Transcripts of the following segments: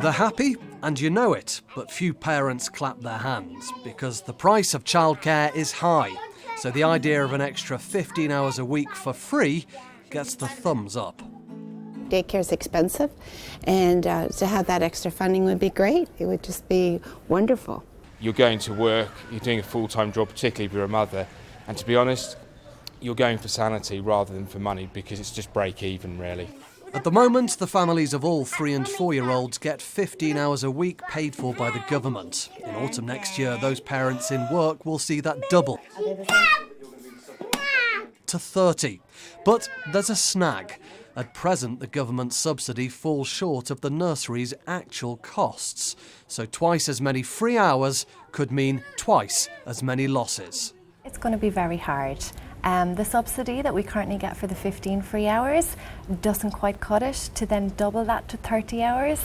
They're happy, and you know it, but few parents clap their hands because the price of childcare is high. So the idea of an extra 15 hours a week for free gets the thumbs up. Daycare's expensive, and to have that extra funding would be great. It would just be wonderful. You're going to work, you're doing a full-time job, particularly if you're a mother, and to be honest, you're going for sanity rather than for money because it's just break even, really. At the moment, the families of all 3- and 4-year-olds get 15 hours a week paid for by the government. In autumn next year, those parents in work will see that double to 30. But there's a snag. At present, the government subsidy falls short of the nursery's actual costs. So twice as many free hours could mean twice as many losses. It's going to be very hard. The subsidy that we currently get for the 15 free hours doesn't quite cut it. To then double that to 30 hours,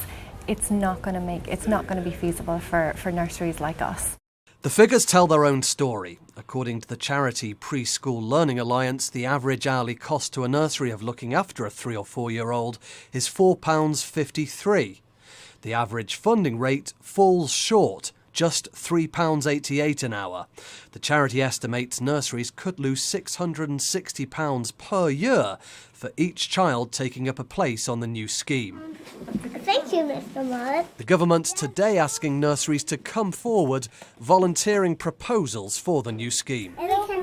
it's not going to be feasible for nurseries like us. The figures tell their own story. According to the charity Preschool Learning Alliance, the average hourly cost to a nursery of looking after a 3- or 4-year-old is £4.53. The average funding rate falls short, just £3.88 an hour. The charity estimates nurseries could lose £660 per year for each child taking up a place on the new scheme. Thank you, Mr. Mudd. The government's today asking nurseries to come forward, volunteering proposals for the new scheme.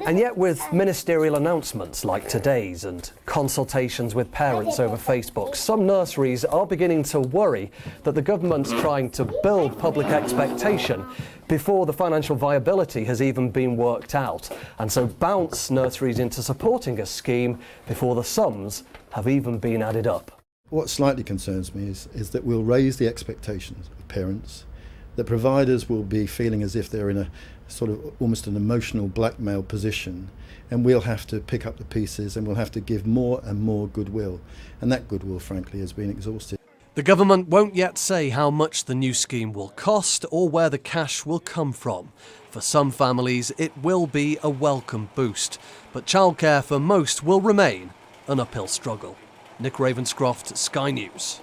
And yet with ministerial announcements like today's and consultations with parents over Facebook, some nurseries are beginning to worry that the government's trying to build public expectation before the financial viability has even been worked out, and so bounce nurseries into supporting a scheme before the sums have even been added up. What slightly concerns me is that we'll raise the expectations of parents, that providers will be feeling as if they're in a sort of almost an emotional blackmail position, and we'll have to pick up the pieces and we'll have to give more and more goodwill, and that goodwill frankly has been exhausted. The government won't yet say how much the new scheme will cost or where the cash will come from. For some families it will be a welcome boost, but childcare for most will remain an uphill struggle. Nick Ravenscroft, Sky News.